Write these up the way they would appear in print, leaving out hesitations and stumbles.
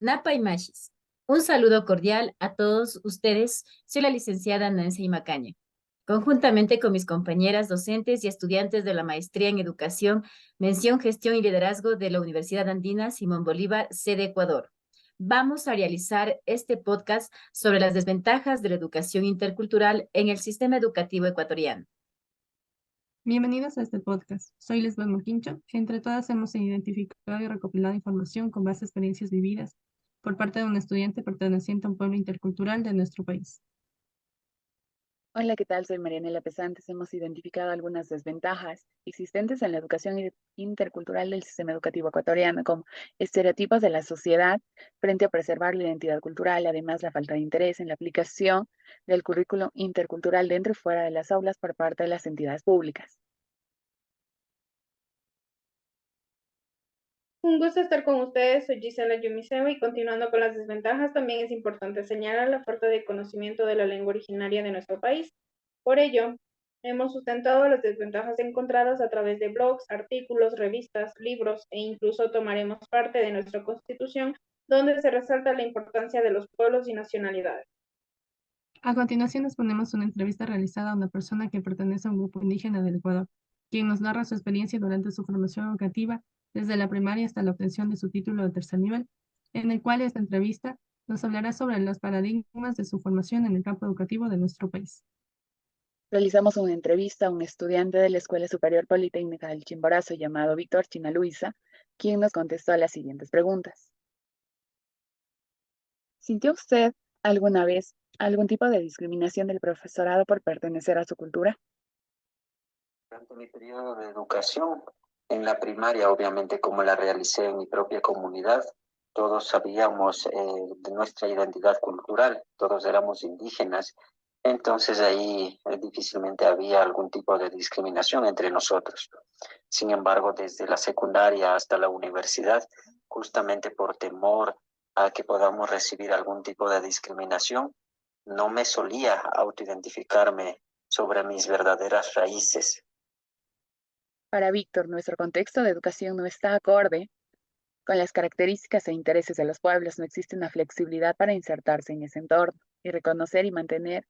Napa y Machis. Un saludo cordial a todos ustedes. Soy la licenciada Nancy Macaña. Conjuntamente con mis compañeras docentes y estudiantes de la Maestría en Educación, Mención, Gestión y Liderazgo de la Universidad Andina Simón Bolívar, sede Ecuador. Vamos a realizar este podcast sobre las desventajas de la educación intercultural en el sistema educativo ecuatoriano. Bienvenidos a este podcast. Soy Lisbeth Moquincho, que entre todas hemos identificado y recopilado información con base a experiencias vividas por parte de un estudiante perteneciente a un pueblo intercultural de nuestro país. Hola, ¿qué tal? Soy Marianela Pesantes. Hemos identificado algunas desventajas existentes en la educación intercultural del sistema educativo ecuatoriano, como estereotipos de la sociedad frente a preservar la identidad cultural, además la falta de interés en la aplicación del currículum intercultural dentro y fuera de las aulas por parte de las entidades públicas. Un gusto estar con ustedes, soy Gisela Yumiseo y continuando con las desventajas, también es importante señalar la falta de conocimiento de la lengua originaria de nuestro país. Por ello, hemos sustentado las desventajas encontradas a través de blogs, artículos, revistas, libros e incluso tomaremos parte de nuestra Constitución, donde se resalta la importancia de los pueblos y nacionalidades. A continuación exponemos una entrevista realizada a una persona que pertenece a un grupo indígena del Ecuador, quien nos narra su experiencia durante su formación educativa desde la primaria hasta la obtención de su título de tercer nivel, en el cual esta entrevista nos hablará sobre los paradigmas de su formación en el campo educativo de nuestro país. Realizamos una entrevista a un estudiante de la Escuela Superior Politécnica del Chimborazo llamado Víctor China Luisa, quien nos contestó a las siguientes preguntas. ¿Sintió usted alguna vez algún tipo de discriminación del profesorado por pertenecer a su cultura? Durante mi periodo de educación, en la primaria, obviamente, como la realicé en mi propia comunidad, todos sabíamos de nuestra identidad cultural, todos éramos indígenas, entonces ahí difícilmente había algún tipo de discriminación entre nosotros. Sin embargo, desde la secundaria hasta la universidad, justamente por temor a que podamos recibir algún tipo de discriminación, no me solía autoidentificarme sobre mis verdaderas raíces. Para Víctor, nuestro contexto de educación no está acorde con las características e intereses de los pueblos. No existe una flexibilidad para insertarse en ese entorno y reconocer y mantener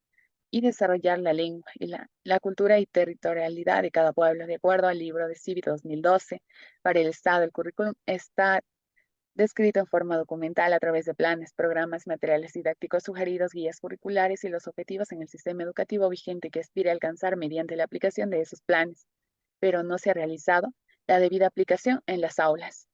y desarrollar la lengua y la cultura y territorialidad de cada pueblo. De acuerdo al libro de CIVI 2012, para el Estado, el currículum está descrito en forma documental a través de planes, programas, materiales didácticos sugeridos, guías curriculares y los objetivos en el sistema educativo vigente que aspira a alcanzar mediante la aplicación de esos planes, pero no se ha realizado la debida aplicación en las aulas.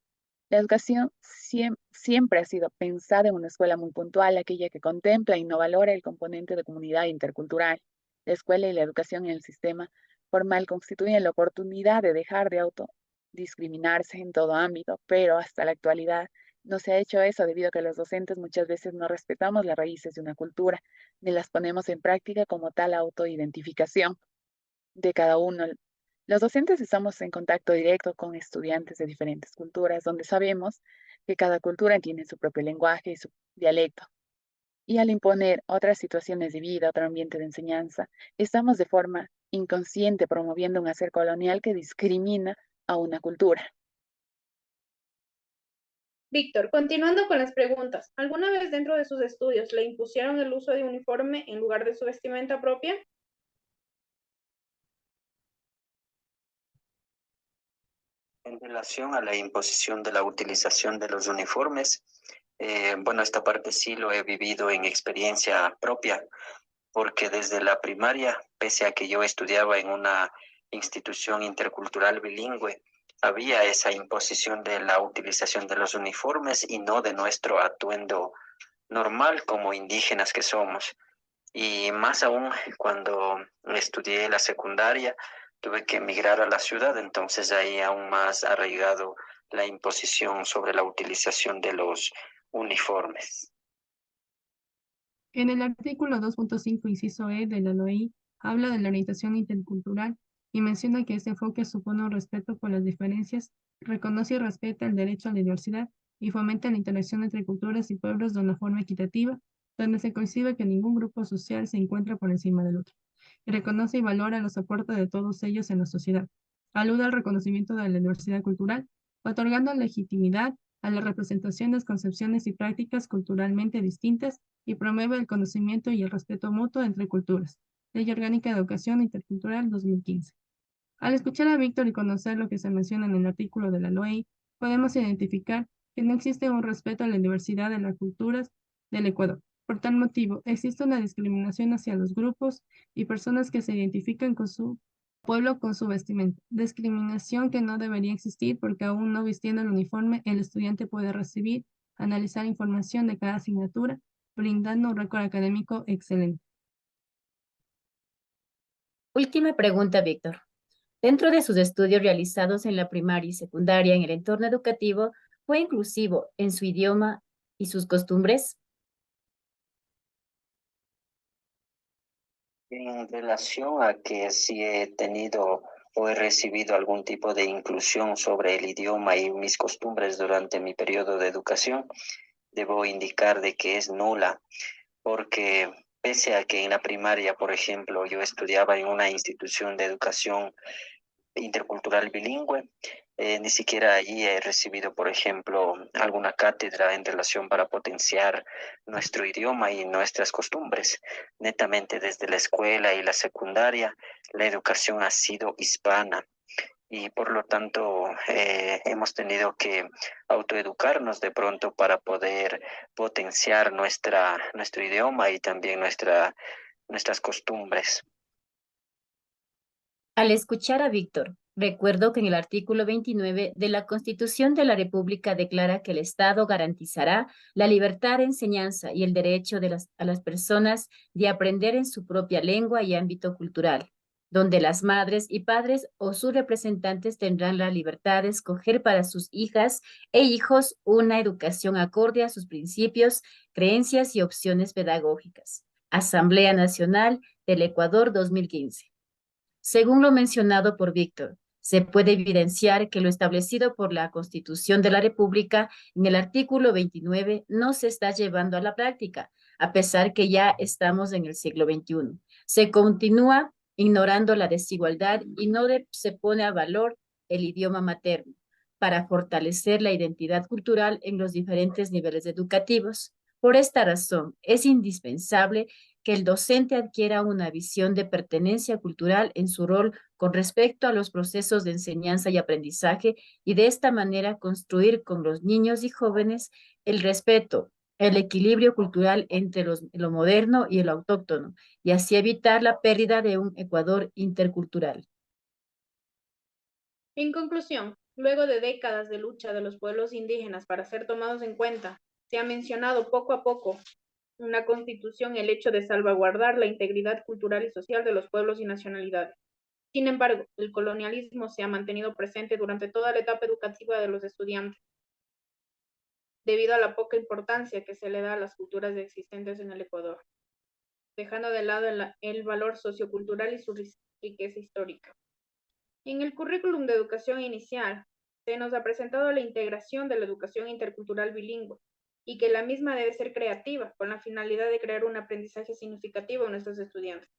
La educación siempre ha sido pensada en una escuela muy puntual, aquella que contempla y no valora el componente de comunidad intercultural. La escuela y la educación en el sistema formal constituyen la oportunidad de dejar de autodiscriminarse en todo ámbito, pero hasta la actualidad no se ha hecho eso debido a que los docentes muchas veces no respetamos las raíces de una cultura, ni las ponemos en práctica como tal autoidentificación de cada uno. Los docentes estamos en contacto directo con estudiantes de diferentes culturas, donde sabemos que cada cultura tiene su propio lenguaje y su dialecto. Y al imponer otras situaciones de vida, otro ambiente de enseñanza, estamos de forma inconsciente promoviendo un hacer colonial que discrimina a una cultura. Víctor, continuando con las preguntas, ¿alguna vez dentro de sus estudios le impusieron el uso de uniforme en lugar de su vestimenta propia? En relación a la imposición de la utilización de los uniformes, bueno, esta parte sí lo he vivido en experiencia propia, porque desde la primaria, pese a que yo estudiaba en una institución intercultural bilingüe, había esa imposición de la utilización de los uniformes y no de nuestro atuendo normal como indígenas que somos. Y más aún cuando estudié la secundaria, tuve que emigrar a la ciudad, entonces ahí aún más arraigado la imposición sobre la utilización de los uniformes. En el artículo 2.5, inciso E de la LOI, habla de la orientación intercultural y menciona que este enfoque supone un respeto por las diferencias, reconoce y respeta el derecho a la diversidad y fomenta la interacción entre culturas y pueblos de una forma equitativa, donde se concibe que ningún grupo social se encuentra por encima del otro, y reconoce y valora los aportes de todos ellos en la sociedad. Alude al reconocimiento de la diversidad cultural, otorgando legitimidad a la representación de concepciones y prácticas culturalmente distintas y promueve el conocimiento y el respeto mutuo entre culturas. Ley Orgánica de Educación Intercultural 2015. Al escuchar a Víctor y conocer lo que se menciona en el artículo de la LOEI, podemos identificar que no existe un respeto a la diversidad de las culturas del Ecuador. Por tal motivo, existe una discriminación hacia los grupos y personas que se identifican con su pueblo con su vestimenta. Discriminación que no debería existir porque aún no vistiendo el uniforme, el estudiante puede recibir, analizar información de cada asignatura, brindando un récord académico excelente. Última pregunta, Víctor. Dentro de sus estudios realizados en la primaria y secundaria en el entorno educativo, ¿fue inclusivo en su idioma y sus costumbres? En relación a que si he tenido o he recibido algún tipo de inclusión sobre el idioma y mis costumbres durante mi periodo de educación, debo indicar de que es nula, porque pese a que en la primaria, por ejemplo, yo estudiaba en una institución de educación intercultural bilingüe, ni siquiera allí he recibido, por ejemplo, alguna cátedra en relación para potenciar nuestro idioma y nuestras costumbres. Netamente desde la escuela y la secundaria, la educación ha sido hispana y por lo tanto hemos tenido que autoeducarnos de pronto para poder potenciar nuestro idioma y también nuestras costumbres. Al escuchar a Víctor, recuerdo que en el artículo 29 de la Constitución de la República declara que el Estado garantizará la libertad de enseñanza y el derecho a las personas de aprender en su propia lengua y ámbito cultural, donde las madres y padres o sus representantes tendrán la libertad de escoger para sus hijas e hijos una educación acorde a sus principios, creencias y opciones pedagógicas. Asamblea Nacional del Ecuador 2015. Según lo mencionado por Víctor, se puede evidenciar que lo establecido por la Constitución de la República en el artículo 29 no se está llevando a la práctica, a pesar que ya estamos en el siglo XXI. Se continúa ignorando la desigualdad y no se pone a valor el idioma materno para fortalecer la identidad cultural en los diferentes niveles educativos. Por esta razón, es indispensable que el docente adquiera una visión de pertenencia cultural en su rol con respecto a los procesos de enseñanza y aprendizaje y de esta manera construir con los niños y jóvenes el respeto, el equilibrio cultural entre lo moderno y lo autóctono y así evitar la pérdida de un Ecuador intercultural. En conclusión, luego de décadas de lucha de los pueblos indígenas para ser tomados en cuenta, se ha mencionado poco a poco una constitución el hecho de salvaguardar la integridad cultural y social de los pueblos y nacionalidades. Sin embargo, el colonialismo se ha mantenido presente durante toda la etapa educativa de los estudiantes, debido a la poca importancia que se le da a las culturas existentes en el Ecuador, dejando de lado el valor sociocultural y su riqueza histórica. En el currículum de educación inicial, se nos ha presentado la integración de la educación intercultural bilingüe y que la misma debe ser creativa, con la finalidad de crear un aprendizaje significativo en nuestros estudiantes.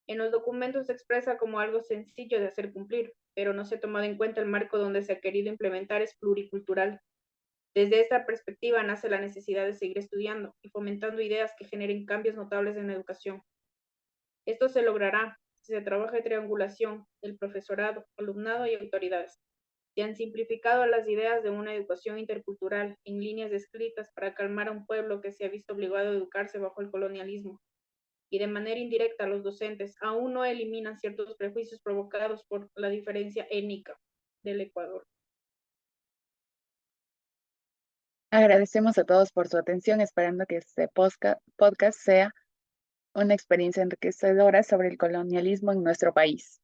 En los documentos se expresa como algo sencillo de hacer cumplir, pero no se ha tomado en cuenta el marco donde se ha querido implementar es pluricultural. Desde esta perspectiva nace la necesidad de seguir estudiando y fomentando ideas que generen cambios notables en la educación. Esto se logrará si se trabaja en triangulación del profesorado, alumnado y autoridades. Se han simplificado las ideas de una educación intercultural en líneas escritas para calmar a un pueblo que se ha visto obligado a educarse bajo el colonialismo. Y de manera indirecta los docentes aún no eliminan ciertos prejuicios provocados por la diferencia étnica del Ecuador. Agradecemos a todos por su atención, esperando que este podcast sea una experiencia enriquecedora sobre el colonialismo en nuestro país.